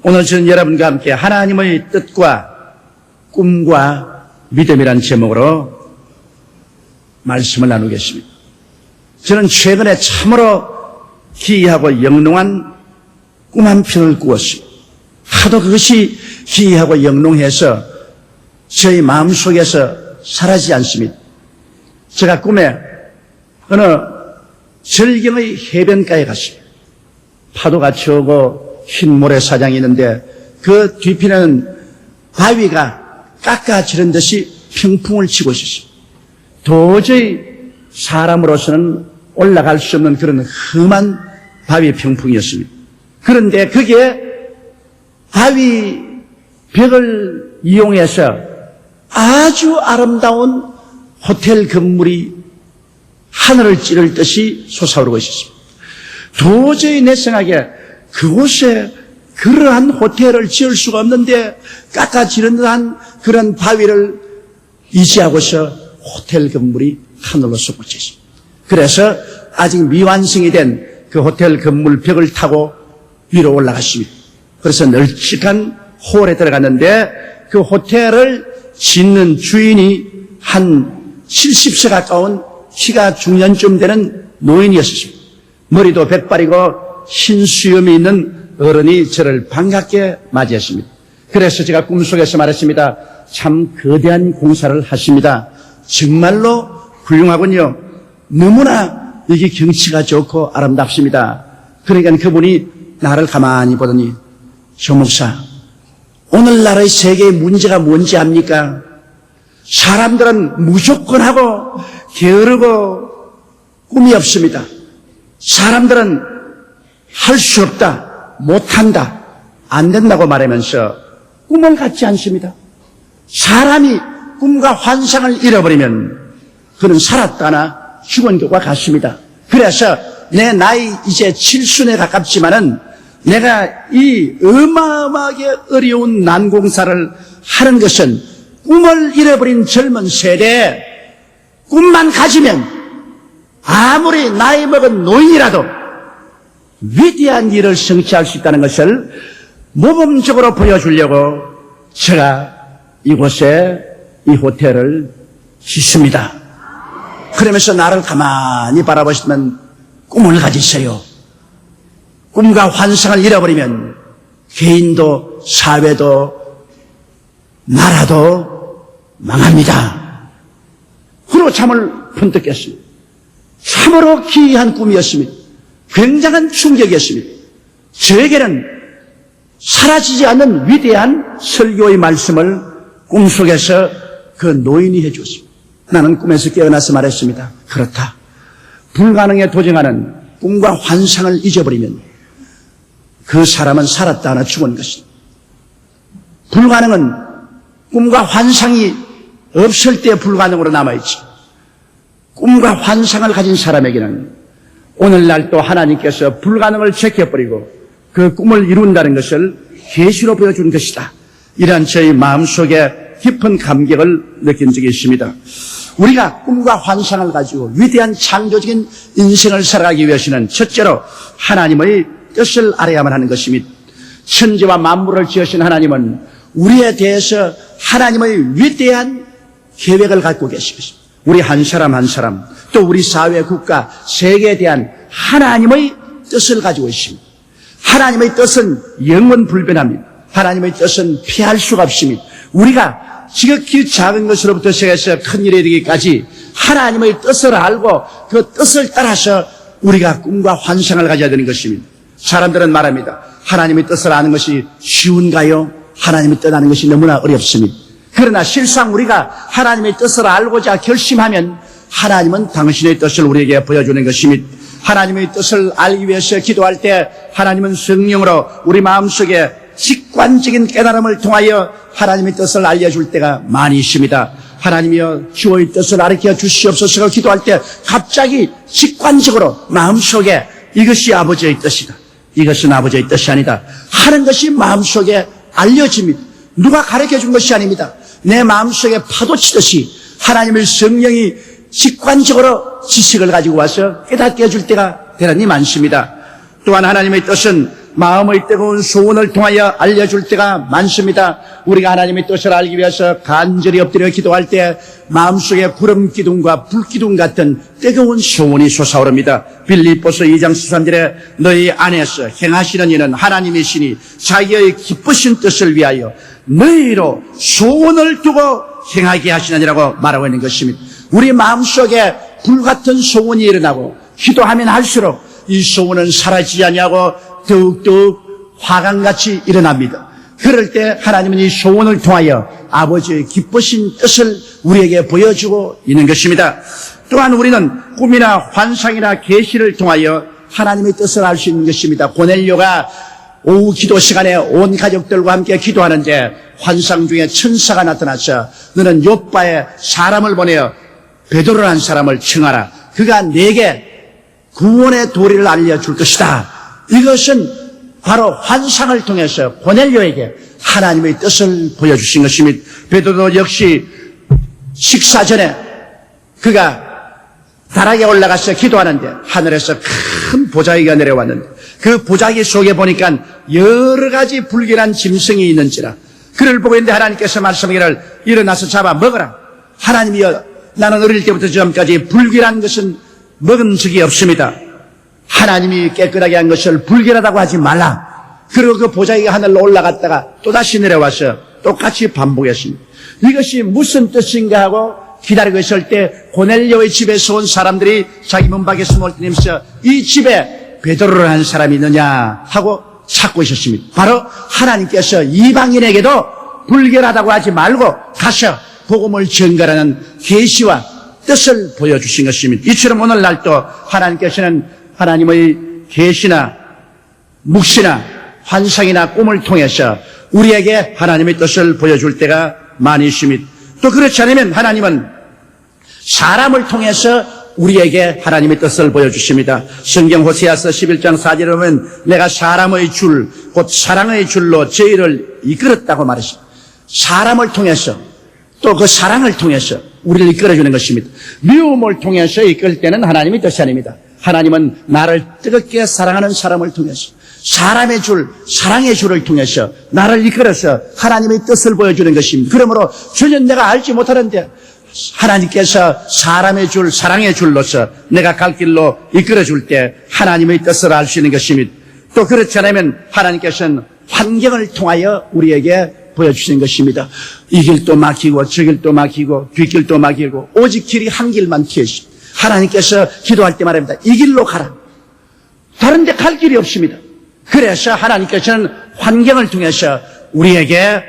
오늘 저는 여러분과 함께 하나님의 뜻과 꿈과 믿음이라는 제목으로 말씀을 나누겠습니다. 저는 최근에 참으로 기이하고 영롱한 꿈 한 편을 꾸었습니다. 하도 그것이 기이하고 영롱해서 저희 마음속에서 사라지지 않습니다. 제가 꿈에 어느 절경의 해변가에 갔습니다. 파도가 쳐오고 흰 모래사장이 있는데 그 뒤편에는 바위가 깎아지른 듯이 평풍을 치고 있었습니다. 도저히 사람으로서는 올라갈 수 없는 그런 험한 바위 평풍이었습니다. 그런데 거기에 바위 벽을 이용해서 아주 아름다운 호텔 건물이 하늘을 찌를 듯이 솟아오르고 있었습니다. 도저히 내 생각에 그곳에 그러한 호텔을 지을 수가 없는데 깎아지른 듯한 그런 바위를 이지하고서 호텔 건물이 하늘로 솟고 있습니다. 그래서 아직 미완성이 된 그 호텔 건물 벽을 타고 위로 올라갔습니다. 그래서 널찍한 홀에 들어갔는데 그 호텔을 짓는 주인이 한 70세 가까운 키가 중년쯤 되는 노인이었습니다. 머리도 백발이고 흰 수염이 있는 어른이 저를 반갑게 맞이했습니다. 그래서 제가 꿈속에서 말했습니다. 참 거대한 공사를 하십니다. 정말로 훌륭하군요. 너무나 여기 경치가 좋고 아름답습니다. 그러니까 그분이 나를 가만히 보더니 조 목사, 오늘날의 세계의 문제가 뭔지 압니까? 사람들은 무조건 하고 게으르고 꿈이 없습니다. 사람들은 할 수 없다, 못한다, 안 된다고 말하면서 꿈을 갖지 않습니다. 사람이 꿈과 환상을 잃어버리면 그는 살았다나 죽은 것과 같습니다. 그래서 내 나이 이제 7순에 가깝지만은 내가 이 어마어마하게 어려운 난공사를 하는 것은 꿈을 잃어버린 젊은 세대에 꿈만 가지면 아무리 나이 먹은 노인이라도 위대한 일을 성취할 수 있다는 것을 모범적으로 보여주려고 제가 이곳에 이 호텔을 짓습니다. 그러면서 나를 가만히 바라보시면 꿈을 가지세요. 꿈과 환상을 잃어버리면 개인도 사회도 나라도 망합니다. 그리고 잠을 번뜩 깼습니다. 참으로 기이한 꿈이었습니다. 굉장한 충격이었습니다. 저에게는 사라지지 않는 위대한 설교의 말씀을 꿈속에서 그 노인이 해주었습니다. 나는 꿈에서 깨어나서 말했습니다. 그렇다. 불가능에 도전하는 꿈과 환상을 잊어버리면 그 사람은 살았다 하나 죽은 것이다. 불가능은 꿈과 환상이 없을 때 불가능으로 남아있지. 꿈과 환상을 가진 사람에게는 오늘날 또 하나님께서 불가능을 제껴버리고 그 꿈을 이룬다는 것을 계시로 보여준 것이다. 이러한 저희 마음속에 깊은 감격을 느낀 적이 있습니다. 우리가 꿈과 환상을 가지고 위대한 창조적인 인생을 살아가기 위해서는 첫째로 하나님의 뜻을 알아야만 하는 것입니다. 천지와 만물을 지으신 하나님은 우리에 대해서 하나님의 위대한 계획을 갖고 계시겠습니다. 우리 한 사람 한 사람, 또 우리 사회, 국가, 세계에 대한 하나님의 뜻을 가지고 있습니다. 하나님의 뜻은 영원불변합니다. 하나님의 뜻은 피할 수가 없습니다. 우리가 지극히 작은 것으로부터 시작해서 큰 일에 되기까지 하나님의 뜻을 알고 그 뜻을 따라서 우리가 꿈과 환상을 가져야 되는 것입니다. 사람들은 말합니다. 하나님의 뜻을 아는 것이 쉬운가요? 하나님의 뜻 아는 것이 너무나 어렵습니다. 그러나 실상 우리가 하나님의 뜻을 알고자 결심하면 하나님은 당신의 뜻을 우리에게 보여주는 것입니다. 하나님의 뜻을 알기 위해서 기도할 때 하나님은 성령으로 우리 마음속에 직관적인 깨달음을 통하여 하나님의 뜻을 알려줄 때가 많이 있습니다. 하나님이여 주의 뜻을 가르쳐 주시옵소서 기도할 때 갑자기 직관적으로 마음속에 이것이 아버지의 뜻이다, 이것은 아버지의 뜻이 아니다 하는 것이 마음속에 알려집니다. 누가 가르쳐 준 것이 아닙니다. 내 마음속에 파도치듯이 하나님의 성령이 직관적으로 지식을 가지고 와서 깨닫게 해줄 때가 대단히 많습니다. 또한 하나님의 뜻은 마음의 뜨거운 소원을 통하여 알려줄 때가 많습니다. 우리가 하나님의 뜻을 알기 위해서 간절히 엎드려 기도할 때 마음속에 구름 기둥과 불 기둥 같은 뜨거운 소원이 솟아오릅니다. 빌립보서 2장 13절에 너희 안에서 행하시는 이는 하나님이시니 자기의 기쁘신 뜻을 위하여 너희로 소원을 두고 행하게 하시느니라고 말하고 있는 것입니다. 우리 마음속에 불같은 소원이 일어나고 기도하면 할수록 이 소원은 사라지지 아니하고 더욱더욱 화강같이 일어납니다. 그럴 때 하나님은 이 소원을 통하여 아버지의 기쁘신 뜻을 우리에게 보여주고 있는 것입니다. 또한 우리는 꿈이나 환상이나 계시를 통하여 하나님의 뜻을 알 수 있는 것입니다. 고넬료가 오후 기도 시간에 온 가족들과 함께 기도하는데 환상 중에 천사가 나타나서 너는 요빠에 사람을 보내어 베드로라는 사람을 청하라. 그가 내게 구원의 도리를 알려줄 것이다. 이것은 바로 환상을 통해서 고넬료에게 하나님의 뜻을 보여주신 것입니다. 베드로 역시 식사 전에 그가 다락에 올라가서 기도하는데 하늘에서 큰 보자기가 내려왔는데 그 보자기 속에 보니까 여러 가지 불길한 짐승이 있는지라 그를 보고 있는데 하나님께서 말씀하기를 일어나서 잡아 먹어라. 하나님이여 나는 어릴 때부터 지금까지 불길한 것은 먹은 적이 없습니다. 하나님이 깨끗하게 한 것을 불결하다고 하지 말라. 그리고 그 보자기가 하늘로 올라갔다가 또다시 내려와서 똑같이 반복했습니다. 이것이 무슨 뜻인가 하고 기다리고 있을 때 고넬료의 집에서 온 사람들이 자기 문 밖에 숨을 뛰면서 이 집에 베드로라는 사람이 있느냐 하고 찾고 있었습니다. 바로 하나님께서 이방인에게도 불결하다고 하지 말고 가서 복음을 전가라는 계시와 뜻을 보여주신 것입니다. 이처럼 오늘날도 하나님께서는 하나님의 계시나 묵시나 환상이나 꿈을 통해서 우리에게 하나님의 뜻을 보여줄 때가 많이 있습니다. 또 그렇지 않으면 하나님은 사람을 통해서 우리에게 하나님의 뜻을 보여주십니다. 성경 호세아서 11장 4절에 보면 내가 사람의 줄, 곧 사랑의 줄로 저희를 이끌었다고 말했습니다. 사람을 통해서 또 그 사랑을 통해서 우리를 이끌어주는 것입니다. 미움을 통해서 이끌 때는 하나님의 뜻이 아닙니다. 하나님은 나를 뜨겁게 사랑하는 사람을 통해서 사람의 줄, 사랑의 줄을 통해서 나를 이끌어서 하나님의 뜻을 보여주는 것입니다. 그러므로 전혀 내가 알지 못하는데 하나님께서 사람의 줄, 사랑의 줄로서 내가 갈 길로 이끌어줄 때 하나님의 뜻을 알 수 있는 것입니다. 또 그렇지 않으면 하나님께서는 환경을 통하여 우리에게 보여주시는 것입니다. 이 길도 막히고 저 길도 막히고 뒷길도 막히고 오직 길이 한 길만 트여있습니다. 하나님께서 기도할 때 말합니다. 이 길로 가라. 다른 데 갈 길이 없습니다. 그래서 하나님께서는 환경을 통해서 우리에게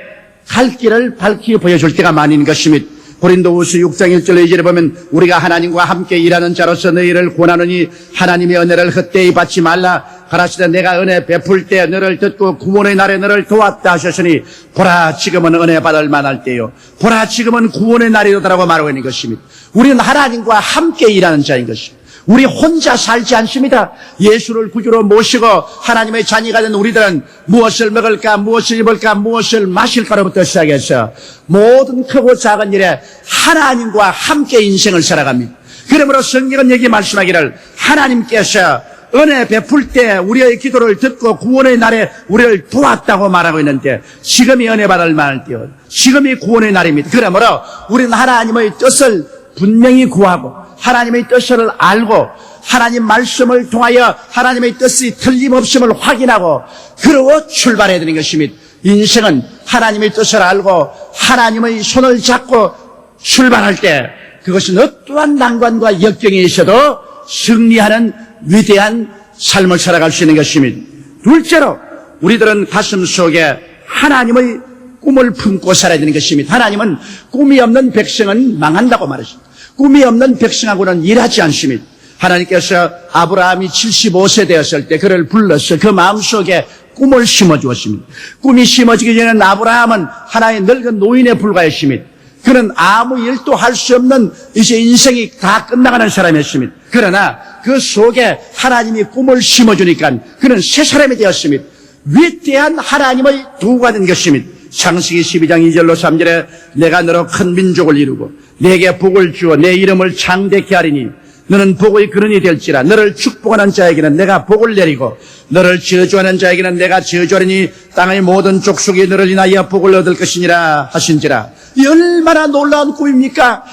갈 길을 밝히 보여줄 때가 많이 있는 것입니다. 고린도후서 6장 1절 2절에 보면 우리가 하나님과 함께 일하는 자로서 너희를 권하노니 하나님의 은혜를 헛되이 받지 말라. 가라사대 내가 은혜 베풀 때 너를 듣고 구원의 날에 너를 도왔다 하셨으니 보라 지금은 은혜 받을 만할 때요. 보라 지금은 구원의 날이로다라고 말하고 있는 것입니다. 우리는 하나님과 함께 일하는 자인 것입니다. 우리 혼자 살지 않습니다. 예수를 구주로 모시고 하나님의 자녀가 된 우리들은 무엇을 먹을까, 무엇을 입을까, 무엇을 마실까로부터 시작해서 모든 크고 작은 일에 하나님과 함께 인생을 살아갑니다. 그러므로 성경은 여기 말씀하기를 하나님께서 은혜 베풀 때 우리의 기도를 듣고 구원의 날에 우리를 도왔다고 말하고 있는데 지금이 은혜 받을 만할 때요. 지금이 구원의 날입니다. 그러므로 우리는 하나님의 뜻을 분명히 구하고 하나님의 뜻을 알고 하나님 말씀을 통하여 하나님의 뜻이 틀림없음을 확인하고 그러고 출발해야 되는 것입니다. 인생은 하나님의 뜻을 알고 하나님의 손을 잡고 출발할 때 그것은 어떠한 난관과 역경이 있어도 승리하는 위대한 삶을 살아갈 수 있는 것입니다. 둘째로 우리들은 가슴 속에 하나님의 꿈을 품고 살아야 되는 것입니다. 하나님은 꿈이 없는 백성은 망한다고 말했습니다. 꿈이 없는 백성하고는 일하지 않습니다. 하나님께서 아브라함이 75세 되었을 때 그를 불러서 그 마음속에 꿈을 심어주었습니다. 꿈이 심어지기 전에는 아브라함은 하나의 늙은 노인에 불과했습니다. 그는 아무 일도 할 수 없는 이제 인생이 다 끝나가는 사람이었습니다. 그러나 그 속에 하나님이 꿈을 심어주니까 그는 새 사람이 되었습니다. 위대한 하나님의 도구가 된 것입니다. 창세기 12장 2절로 3절에 내가 너로 큰 민족을 이루고 내게 복을 주어 내 이름을 창대케 하리니 너는 복의 근원이 될지라. 너를 축복하는 자에게는 내가 복을 내리고 너를 저주하는 자에게는 내가 저주하리니 땅의 모든 족속이 너를 인하여 복을 얻을 것이니라 하신지라. 이 얼마나 놀라운 꿈입니까?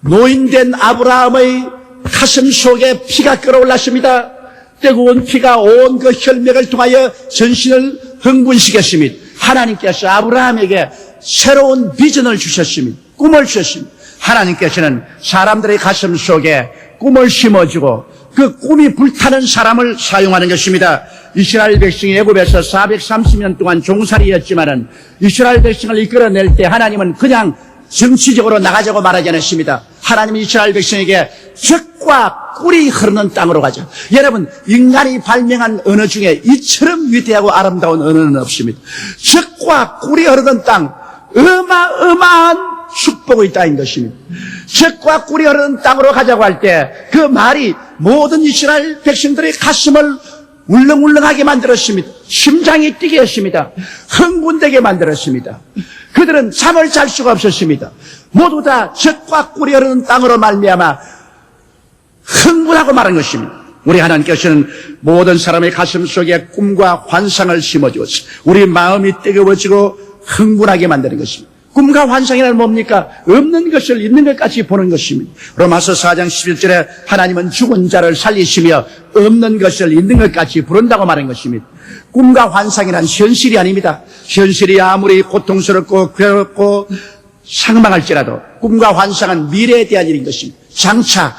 노인된 아브라함의 가슴 속에 피가 끓어올랐습니다. 뜨거운 피가 온 그 혈맥을 통하여 전신을 흥분시켰습니다. 하나님께서 아브라함에게 새로운 비전을 주셨습니다. 꿈을 주셨습니다. 하나님께서는 사람들의 가슴 속에 꿈을 심어주고 그 꿈이 불타는 사람을 사용하는 것입니다. 이스라엘 백성이 애굽에서 430년 동안 종살이였지만은 이스라엘 백성을 이끌어낼 때 하나님은 그냥 정치적으로 나가자고 말하지 않았습니다. 하나님은 이스라엘 백성에게 젖과 꿀이 흐르는 땅으로 가자. 여러분, 인간이 발명한 언어 중에 이처럼 위대하고 아름다운 언어는 없습니다. 젖과 꿀이 흐르는 땅, 어마어마한 축복의 땅인 것입니다. 젖과 꿀이 흐르는 땅으로 가자고 할 때 그 말이 모든 이스라엘 백성들의 가슴을 울렁울렁하게 만들었습니다. 심장이 뛰게 했습니다. 흥분되게 만들었습니다. 그들은 잠을 잘 수가 없었습니다. 모두 다 젖과 꿀이 흐르는 땅으로 말미암아 흥분하고 말한 것입니다. 우리 하나님께서는 모든 사람의 가슴 속에 꿈과 환상을 심어주었습니다. 우리 마음이 뜨거워지고 흥분하게 만드는 것입니다. 꿈과 환상이란 뭡니까? 없는 것을 있는 것 같이 보는 것입니다. 로마서 4장 11절에 하나님은 죽은 자를 살리시며 없는 것을 있는 것 같이 부른다고 말한 것입니다. 꿈과 환상이란 현실이 아닙니다. 현실이 아무리 고통스럽고 괴롭고 상망할지라도 꿈과 환상은 미래에 대한 일인 것입니다. 장차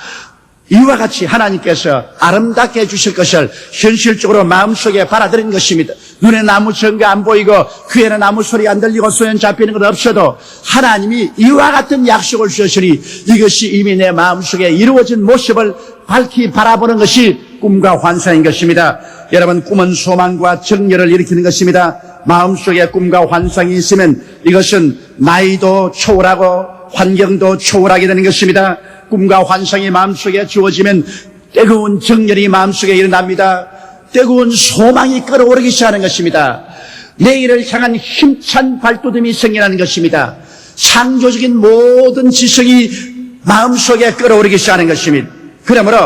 이와 같이 하나님께서 아름답게 해주실 것을 현실적으로 마음속에 받아들인 것입니다. 눈에는 아무 증거 안 보이고 귀에는 아무 소리 안 들리고 손에 잡히는 것 없어도 하나님이 이와 같은 약속을 주셨으니 이것이 이미 내 마음속에 이루어진 모습을 밝히 바라보는 것이 꿈과 환상인 것입니다. 여러분, 꿈은 소망과 정열을 일으키는 것입니다. 마음속에 꿈과 환상이 있으면 이것은 나이도 초월하고 환경도 초월하게 되는 것입니다. 꿈과 환상이 마음속에 주어지면 뜨거운 정열이 마음속에 일어납니다. 뜨거운 소망이 끓어오르기 시작하는 것입니다. 내일을 향한 힘찬 발돋움이 생겨나는 것입니다. 창조적인 모든 지성이 마음속에 끓어오르기 시작하는 것입니다. 그러므로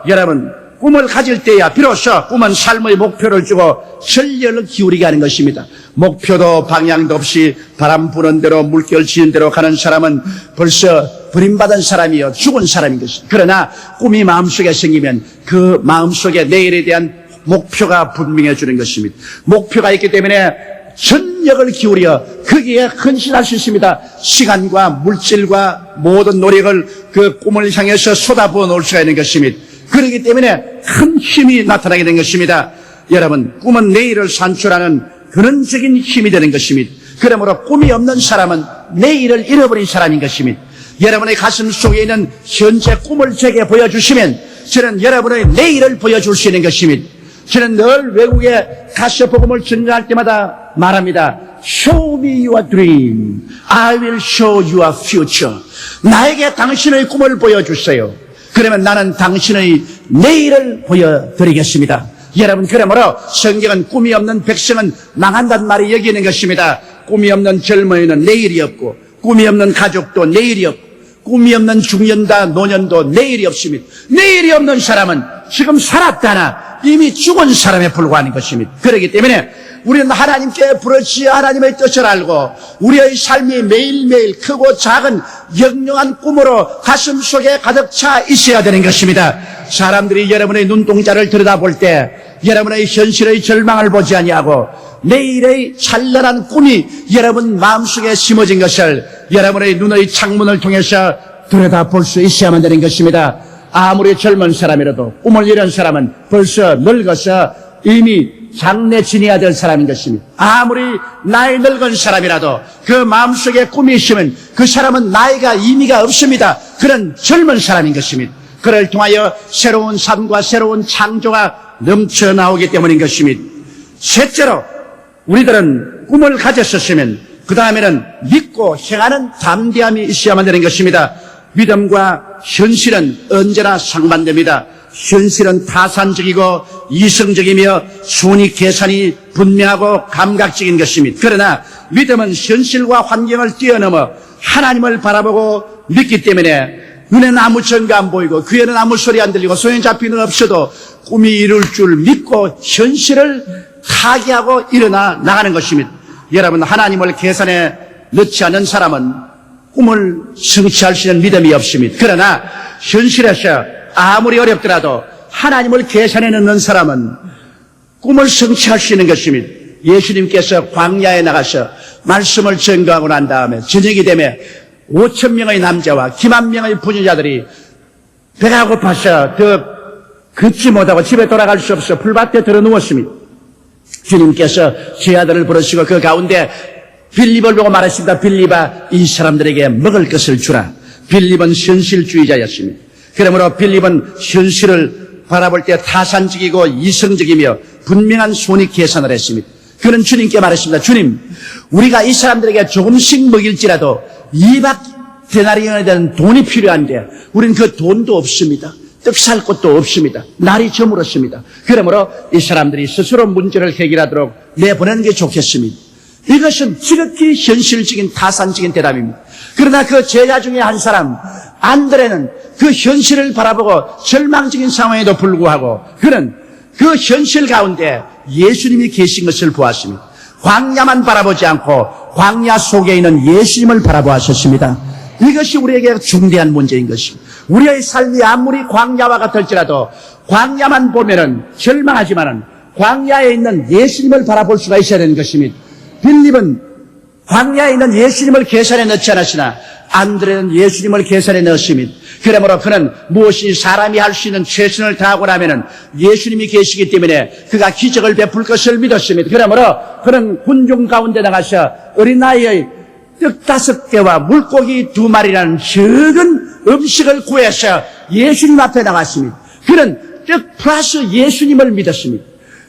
여러분, 꿈을 가질 때야 비로소 꿈은 삶의 목표를 주고 전력을 기울이게 하는 것입니다. 목표도 방향도 없이 바람 부는 대로 물결 지는 대로 가는 사람은 벌써 버림받은 사람이요 죽은 사람인 것입니다. 그러나 꿈이 마음속에 생기면 그 마음속에 내일에 대한 목표가 분명해지는 것입니다. 목표가 있기 때문에 전력을 기울여 거기에 헌신할 수 있습니다. 시간과 물질과 모든 노력을 그 꿈을 향해서 쏟아부어 놓을 수가 있는 것입니다. 그렇기 때문에 큰 힘이 나타나게 된 것입니다. 여러분, 꿈은 내일을 산출하는 근원적인 힘이 되는 것입니다. 그러므로 꿈이 없는 사람은 내일을 잃어버린 사람인 것입니다. 여러분의 가슴 속에 있는 현재 꿈을 제게 보여주시면 저는 여러분의 내일을 보여줄 수 있는 것입니다. 저는 늘 외국에 가서 복음을 전가할 때마다 말합니다. Show me your dream. I will show your future. 나에게 당신의 꿈을 보여주세요. 그러면 나는 당신의 내일을 보여드리겠습니다. 여러분, 그러므로 성경은 꿈이 없는 백성은 망한다는 말이 여기 있는 것입니다. 꿈이 없는 젊은이는 내일이 없고 꿈이 없는 가족도 내일이 없고 꿈이 없는 중년다 노년도 내일이 없습니다. 내일이 없는 사람은 지금 살았다나 이미 죽은 사람에 불과한 것입니다. 그렇기 때문에 우리는 하나님께 부르짖어 하나님의 뜻을 알고 우리의 삶이 매일매일 크고 작은 영영한 꿈으로 가슴 속에 가득 차 있어야 되는 것입니다. 사람들이 여러분의 눈동자를 들여다볼 때 여러분의 현실의 절망을 보지 아니하고 내일의 찬란한 꿈이 여러분 마음속에 심어진 것을 여러분의 눈의 창문을 통해서 들여다볼 수 있어야만 되는 것입니다. 아무리 젊은 사람이라도 꿈을 이룬 사람은 벌써 늙어서 이미 장래 지내야 될 사람인 것입니다. 아무리 나이 늙은 사람이라도 그 마음속에 꿈이 있으면 그 사람은 나이가 의미가 없습니다. 그런 젊은 사람인 것입니다. 그를 통하여 새로운 삶과 새로운 창조가 넘쳐나오기 때문인 것입니다. 셋째로 우리들은 꿈을 가졌었으면 그 다음에는 믿고 행하는 담대함이 있어야만 되는 것입니다. 믿음과 현실은 언제나 상반됩니다. 현실은 타산적이고 이성적이며 순위 계산이 분명하고 감각적인 것입니다. 그러나 믿음은 현실과 환경을 뛰어넘어 하나님을 바라보고 믿기 때문에 눈에는 아무 증거 안 보이고 귀에는 아무 소리 안 들리고 손에 잡히는 없어도 꿈이 이룰 줄 믿고 현실을 타개하고 일어나 나가는 것입니다. 여러분, 하나님을 계산에 넣지 않는 사람은 꿈을 성취할 수 있는 믿음이 없습니다. 그러나 현실에서 아무리 어렵더라도 하나님을 계산에 넣는 사람은 꿈을 성취할 수 있는 것입니다. 예수님께서 광야에 나가서 말씀을 전거하고 난 다음에 저녁이 되면 5,000명의 남자와 기만 명의 부녀자들이 배가 고파서 더 걷지 못하고 집에 돌아갈 수 없어 풀밭에 들어 누웠습니다. 주님께서 제 아들을 부르시고 그 가운데 빌립을 보고 말했습니다. 빌립아, 이 사람들에게 먹을 것을 주라. 빌립은 현실주의자였습니다. 그러므로 빌립은 현실을 바라볼 때 타산적이고 이성적이며 분명한 손익 계산을 했습니다. 그는 주님께 말했습니다. 주님, 우리가 이 사람들에게 조금씩 먹일지라도 2박 데나리온에 대한 돈이 필요한데 우리는 그 돈도 없습니다. 떡 살 것도 없습니다. 날이 저물었습니다. 그러므로 이 사람들이 스스로 문제를 해결하도록 내보내는 게 좋겠습니다. 이것은 지극히 현실적인 타산적인 대답입니다. 그러나 그 제자 중에 한 사람 안드레는 그 현실을 바라보고 절망적인 상황에도 불구하고 그는 그 현실 가운데 예수님이 계신 것을 보았습니다. 광야만 바라보지 않고 광야 속에 있는 예수님을 바라보았습니다. 이것이 우리에게 중대한 문제인 것입니다. 우리의 삶이 아무리 광야와 같을지라도 광야만 보면은 절망하지만은 광야에 있는 예수님을 바라볼 수가 있어야 되는 것입니다. 빌립은 광야에 있는 예수님을 계산에 넣지 않았으나 안드레는 예수님을 계산에 넣었습니다. 그러므로 그는 무엇이 사람이 할 수 있는 최선을 다하고 나면은 예수님이 계시기 때문에 그가 기적을 베풀 것을 믿었습니다. 그러므로 그는 군중 가운데 나가서 어린아이의 떡 5개와 물고기 2마리라는 적은 음식을 구해서 예수님 앞에 나갔습니다. 그는 떡 플러스 예수님을 믿었습니다.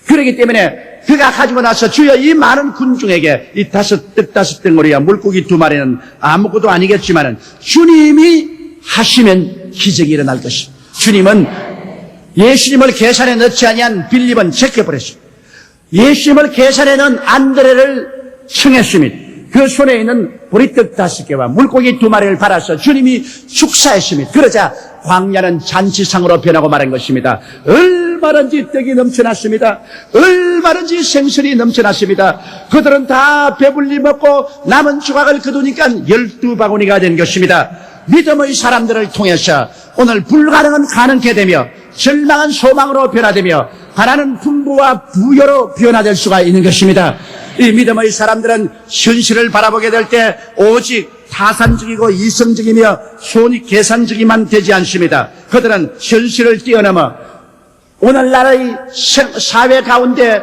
그렇기 때문에 그가 가지고 나서 주여 이 많은 군중에게 이 떡 5덩어리와 물고기 2마리는 아무것도 아니겠지만은 주님이 하시면 기적이 일어날 것입니다. 주님은 예수님을 계산에 넣지 아니한 빌립은 제껴버렸습니다. 예수님을 계산에 넣은 안드레를 청했습니다. 그 손에 있는 보리떡 5개와 물고기 2마리를 팔아서 주님이 축사했습니다. 그러자 광야는 잔치상으로 변하고 말한 것입니다. 얼마든지 떡이 넘쳐났습니다. 얼마든지 생선이 넘쳐났습니다. 그들은 다 배불리 먹고 남은 조각을 거두니까 12바구니가 된 것입니다. 믿음의 사람들을 통해서 오늘 불가능은 가능케 되며 절망은 소망으로 변화되며 가난은 풍부와 부여로 변화될 수가 있는 것입니다. 이 믿음의 사람들은 현실을 바라보게 될 때 오직 타산적이고 이성적이며 손익 계산적이만 되지 않습니다. 그들은 현실을 뛰어넘어 오늘날의 사회 가운데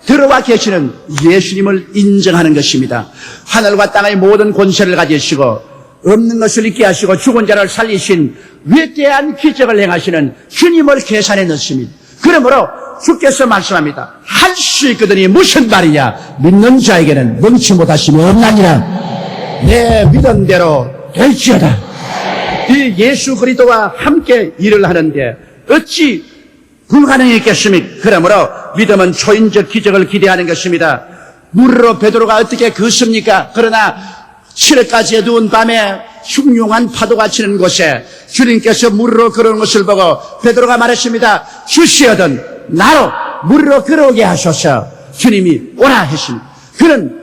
들어와 계시는 예수님을 인정하는 것입니다. 하늘과 땅의 모든 권세를 가지시고 없는 것을 있게 하시고 죽은 자를 살리신 위대한 기적을 행하시는 주님을 계산에 넣습니다. 그러므로 주께서 말씀합니다. 할 수 있거든이 무슨 말이냐? 믿는 자에게는 능치 못하심이 없나니라. 내 믿음대로 될지어다. 이 예수 그리스도와 함께 일을 하는데 어찌 불가능했겠습니까? 그러므로 믿음은 초인적 기적을 기대하는 것입니다. 물으로 베드로가 어떻게 걷습니까? 그러나 7회까지 어두운 밤에 흉흉한 파도가 치는 곳에 주님께서 물으로 걸어오는 것을 보고 베드로가 말했습니다. 주시어든 나로 물으로 걸어오게 하소서. 주님이 오라 했습니다. 그는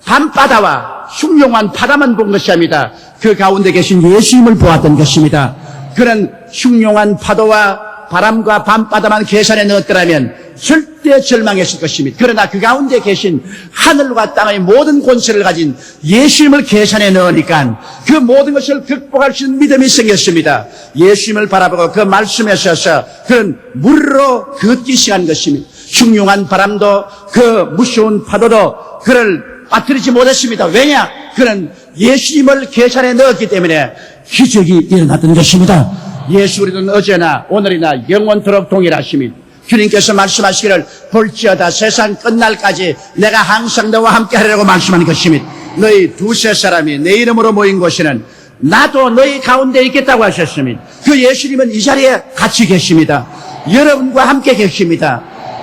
밤바다와 흉흉한 바다만 본 것이 아닙니다. 그 가운데 계신 예수님을 보았던 것입니다. 그는 흉흉한 파도와 바람과 밤바다만 계산에 넣었더라면 절대 절망했을 것입니다. 그러나 그 가운데 계신 하늘과 땅의 모든 권세를 가진 예수님을 계산에 넣으니까 그 모든 것을 극복할 수 있는 믿음이 생겼습니다. 예수님을 바라보고 그 말씀에 서서 그는 물로 걷기 시작한 것입니다. 흉흉한 바람도 그 무서운 파도도 그를 빠뜨리지 못했습니다. 왜냐? 그는 예수님을 계산에 넣었기 때문에 기적이 일어났던 것입니다. 예수 우리는 어제나 오늘이나 영원토록 동일하십니다. 주님께서 말씀하시기를 볼지어다 세상 끝날까지 내가 항상 너와 함께 하리라고 말씀하는 것입니다. 너희 2-3 사람이 내 이름으로 모인 곳에는 나도 너희 가운데 있겠다고 하셨습니다. 그 예수님은 이 자리에 같이 계십니다. 여러분과 함께 계십니다.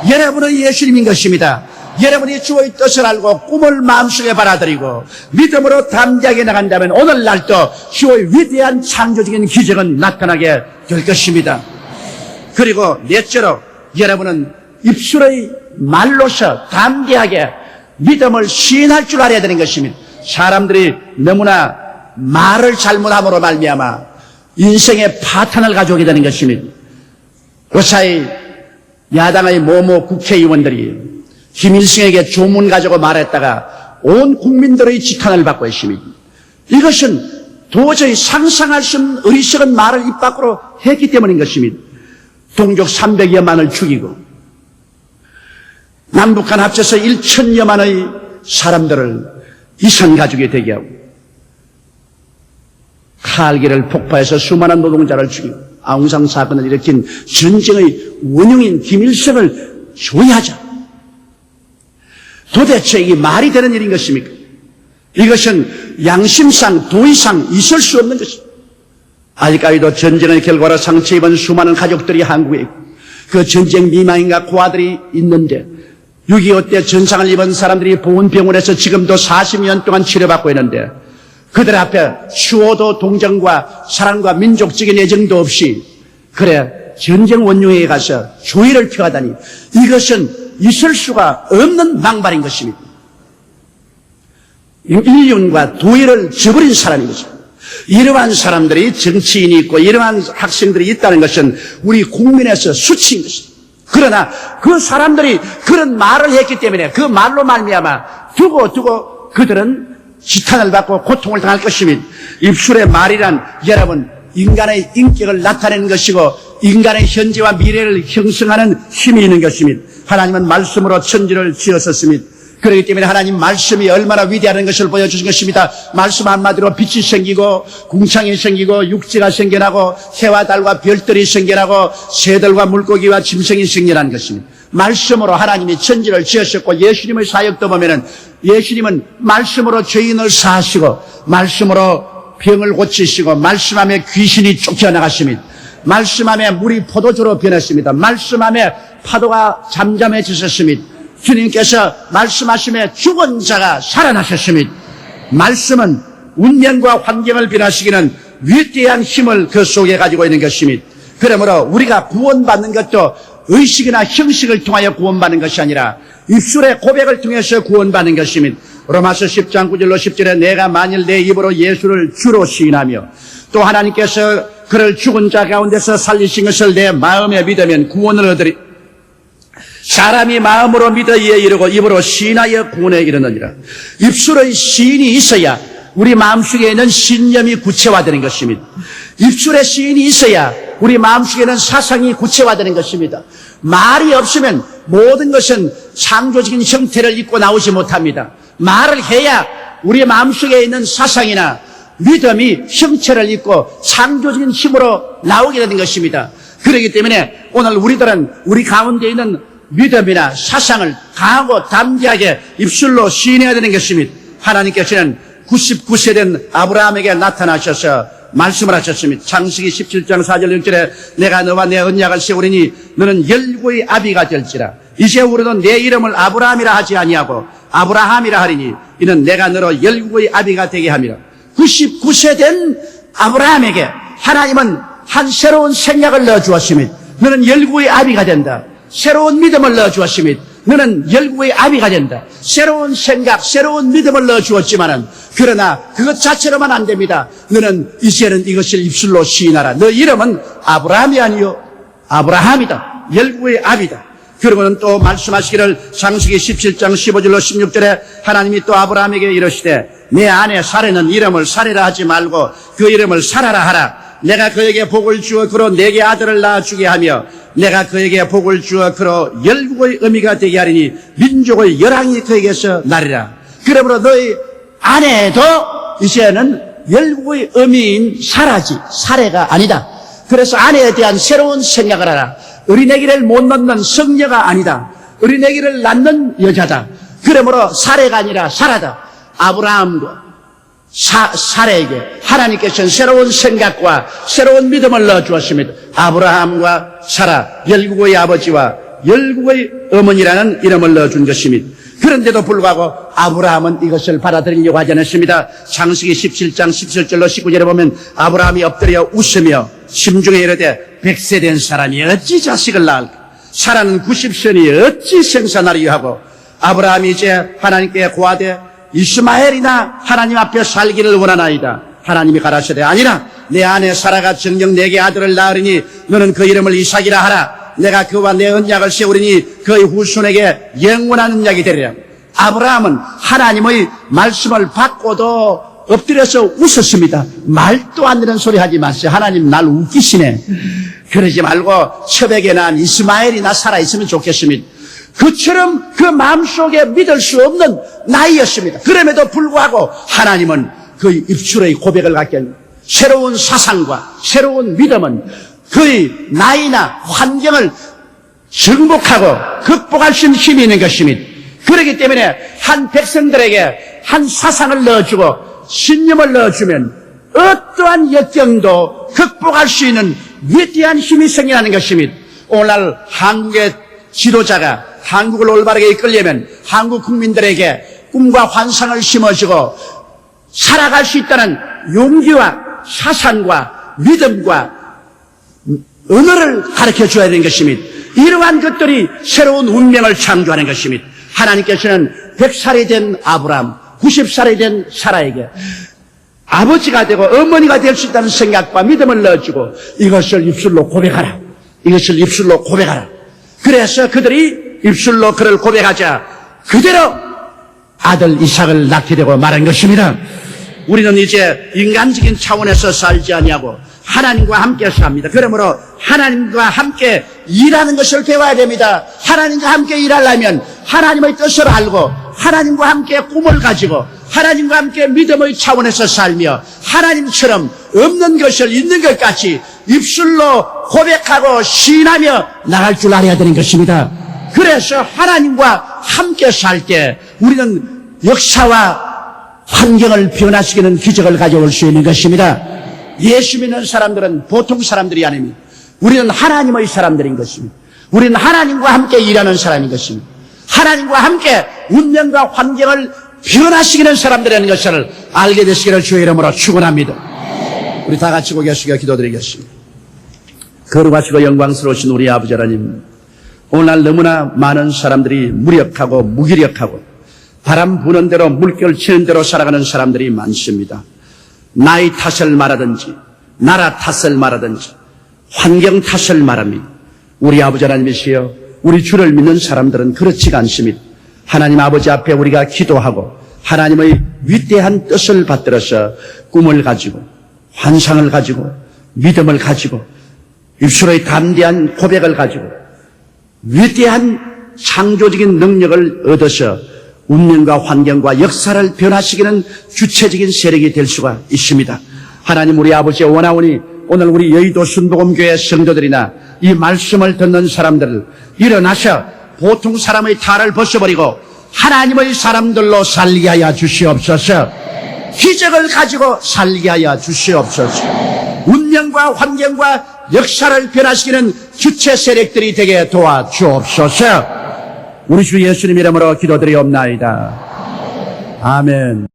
여러분은 예수님인 것입니다. 여러분이 주의 뜻을 알고 꿈을 마음속에 받아들이고 믿음으로 담대하게 나간다면 오늘날도 주의 위대한 창조적인 기적은 나타나게 될 것입니다. 그리고 넷째로 여러분은 입술의 말로서 담대하게 믿음을 시인할 줄 알아야 되는 것입니다. 사람들이 너무나 말을 잘못함으로 말미암아 인생의 파탄을 가져오게 되는 것입니다. 요사이 야당의 모모 국회의원들이 김일성에게 조문 가지고 말했다가 온 국민들의 지탄을 받고 있습니다. 이것은 도저히 상상할 수 없는 어리석은 말을 입 밖으로 했기 때문인 것입니다. 동족 300여만을 죽이고 남북한 합쳐서 1,000여만의 사람들을 이산가족이 되게 하고 칼기를 폭파해서 수많은 노동자를 죽이고 아웅산 사건을 일으킨 전쟁의 원흉인 김일성을 조의하자. 도대체 이게 말이 되는 일인 것입니까? 이것은 양심상 도의상 있을 수 없는 것입니다. 아직까지도 전쟁의 결과로 상처 입은 수많은 가족들이 한국에 있고 그 전쟁 미망인과 고아들이 있는데 6.25 때 전상을 입은 사람들이 보훈병원에서 지금도 40년 동안 치료받고 있는데 그들 앞에 추호도 동정과 사랑과 민족적인 애정도 없이 그래 전쟁 원흉에 가서 조의를 표하다니 이것은 있을 수가 없는 망발인 것입니다. 인륜과 도의를 저버린 사람인 것입니다. 이러한 사람들이 정치인이 있고 이러한 학생들이 있다는 것은 우리 국민에서 수치인 것입니다. 그러나 그 사람들이 그런 말을 했기 때문에 그 말로 말미암아 두고 그들은 지탄을 받고 고통을 당할 것입니다. 입술의 말이란 여러분 인간의 인격을 나타내는 것이고 인간의 현재와 미래를 형성하는 힘이 있는 것입니다. 하나님은 말씀으로 천지를 지으셨습니다. 그렇기 때문에 하나님 말씀이 얼마나 위대한 것을 보여주신 것입니다. 말씀 한마디로 빛이 생기고 궁창이 생기고 육지가 생겨나고 해와 달과 별들이 생겨나고 새들과 물고기와 짐승이 생겨난 것입니다. 말씀으로 하나님이 천지를 지으셨고 예수님의 사역도 보면은 예수님은 말씀으로 죄인을 사하시고 말씀으로 병을 고치시고 말씀하며 귀신이 쫓겨나갔습니다. 말씀하며 물이 포도주로 변했습니다. 말씀하며 파도가 잠잠해지셨습니다. 주님께서 말씀하시며 죽은 자가 살아나셨습니다. 말씀은 운명과 환경을 변화시키는 위대한 힘을 그 속에 가지고 있는 것입니다. 그러므로 우리가 구원받는 것도 의식이나 형식을 통하여 구원받는 것이 아니라 입술의 고백을 통해서 구원받는 것입니다. 로마서 10장 9절로 10절에 내가 만일 내 입으로 예수를 주로 시인하며 또 하나님께서 그를 죽은 자 가운데서 살리신 것을 내 마음에 믿으면 구원을 얻으리. 사람이 마음으로 믿어 이에 이르고 입으로 시인하여 구원에 이르느니라. 입술의 시인이 있어야 우리 마음속에 있는 신념이 구체화되는 것입니다. 입술에 시인이 있어야 우리 마음속에는 사상이 구체화되는 것입니다. 말이 없으면 모든 것은 창조적인 형태를 입고 나오지 못합니다. 말을 해야 우리 마음속에 있는 사상이나 믿음이 형체를 입고 창조적인 힘으로 나오게 되는 것입니다. 그렇기 때문에 오늘 우리들은 우리 가운데 있는 믿음이나 사상을 강하고 담대하게 입술로 시인해야 되는 것입니다. 하나님께서는 99세 된 아브라함에게 나타나셔서 말씀을 하셨습니다. 창세기 17장 4절 6절에 내가 너와 내 언약을 세우리니 너는 열국의 아비가 될지라. 이제 우리는 내 이름을 아브라함이라 하지 아니하고 아브라함이라 하리니 이는 내가 너로 열국의 아비가 되게 함이라. 99세 된 아브라함에게 하나님은 한 새로운 생각을 넣어주었습니다. 너는 열국의 아비가 된다. 새로운 믿음을 넣어주었습니다. 너는 열국의 아비가 된다. 새로운 생각, 새로운 믿음을 넣어주었지만은 그러나 그것 자체로만 안 됩니다. 너는 이제는 이것을 입술로 시인하라. 너 이름은 아브라함이 아니요 아브라함이다. 열국의 아비다. 그러고는 또 말씀하시기를 창세기 17장 15절로 16절에 하나님이 또 아브라함에게 이르시되 내 아내 사레는 이름을 사레라 하지 말고 그 이름을 사라라 하라. 내가 그에게 복을 주어 그로 네게 아들을 낳아주게 하며 내가 그에게 복을 주어 그로 열국의 어미가 되게 하리니 민족의 열왕이 그에게서 나리라. 그러므로 너희 아내도 이제는 열국의 어미인 사라지 사례가 아니다. 그래서 아내에 대한 새로운 생각을 하라. 어린애기를 못 낳는 성녀가 아니다. 어린애기를 낳는 여자다. 그러므로 사례가 아니라 사라다. 아브라함과 사례에게 하나님께서는 새로운 생각과 새로운 믿음을 넣어주었습니다. 아브라함과 사라, 열국의 아버지와 열국의 어머니라는 이름을 넣어준 것입니다. 그런데도 불구하고 아브라함은 이것을 받아들이려고 하지 않았습니다. 창세기 17장 17절로 19절에 보면 아브라함이 엎드려 웃으며 심중에 이르되 100세 된 사람이 어찌 자식을 낳을까? 사라는 90세니 어찌 생산하리요 하고 아브라함이 이제 하나님께 고하되 이스마엘이나 하나님 앞에 살기를 원하나이다. 하나님이 가라사대 아니라 내 아내 사라가 정녕 내게 아들을 낳으리니 너는 그 이름을 이삭이라 하라. 내가 그와 내 언약을 세우리니 그의 후손에게 영원한 언약이 되리라. 아브라함은 하나님의 말씀을 받고도 엎드려서 웃었습니다. 말도 안 되는 소리 하지 마세요. 하나님 날 웃기시네. 그러지 말고 첩에게 난 이스마엘이나 살아있으면 좋겠습니다. 그처럼 그 마음속에 믿을 수 없는 나이였습니다. 그럼에도 불구하고 하나님은 그의 입술의 고백을 갖게 합니다. 새로운 사상과 새로운 믿음은 그의 나이나 환경을 정복하고 극복할 수 있는 힘이 있는 것입니다. 그렇기 때문에 한 백성들에게 한 사상을 넣어주고 신념을 넣어주면 어떠한 역경도 극복할 수 있는 위대한 힘이 생겨나는 것입니다. 오늘날 한국의 지도자가 한국을 올바르게 이끌려면 한국 국민들에게 꿈과 환상을 심어주고 살아갈 수 있다는 용기와 사상과 믿음과 언어를 가르쳐줘야 되는 것입니다. 이러한 것들이 새로운 운명을 창조하는 것입니다. 하나님께서는 100살이 된 아브라함, 90살이 된 사라에게 아버지가 되고 어머니가 될 수 있다는 생각과 믿음을 넣어주고 이것을 입술로 고백하라. 이것을 입술로 고백하라. 그래서 그들이 입술로 그를 고백하자 그대로 아들 이삭을 낳게 되고 말한 것입니다. 우리는 이제 인간적인 차원에서 살지 아니하고 하나님과 함께 삽니다. 그러므로 하나님과 함께 일하는 것을 배워야 됩니다. 하나님과 함께 일하려면 하나님의 뜻을 알고 하나님과 함께 꿈을 가지고 하나님과 함께 믿음의 차원에서 살며 하나님처럼 없는 것을 있는 것 같이 입술로 고백하고 시인하며 나갈 줄 알아야 되는 것입니다. 그래서 하나님과 함께 살 때 우리는 역사와 환경을 변화시키는 기적을 가져올 수 있는 것입니다. 예수 믿는 사람들은 보통 사람들이 아닙니다. 우리는 하나님의 사람들인 것입니다. 우리는 하나님과 함께 일하는 사람인 것입니다. 하나님과 함께 운명과 환경을 변화시키는 사람들이라는 것을 알게 되시기를 주의 이름으로 축원합니다. 우리 다 같이 고개 숙여 기도드리겠습니다. 거룩하시고 영광스러우신 우리 아버지 하나님, 오늘날 너무나 많은 사람들이 무력하고 무기력하고 바람 부는 대로 물결 치는 대로 살아가는 사람들이 많습니다. 나이 탓을 말하든지 나라 탓을 말하든지 환경 탓을 말합니다. 우리 아버지 하나님이시여, 우리 주를 믿는 사람들은 그렇지가 않습니다. 하나님 아버지 앞에 우리가 기도하고 하나님의 위대한 뜻을 받들어서 꿈을 가지고 환상을 가지고 믿음을 가지고 입술의 담대한 고백을 가지고 위대한 창조적인 능력을 얻어서 운명과 환경과 역사를 변화시키는 주체적인 세력이 될 수가 있습니다. 하나님 우리 아버지 원하오니 오늘 우리 여의도 순복음교회 성도들이나 이 말씀을 듣는 사람들 일어나셔 보통 사람의 탈을 벗어버리고 하나님의 사람들로 살게 하여 주시옵소서. 기적을 가지고 살게 하여 주시옵소서. 운명과 환경과 역사를 변화시키는 주체 세력들이 되게 도와주옵소서. 우리 주 예수님 이름으로 기도드리옵나이다. 아멘.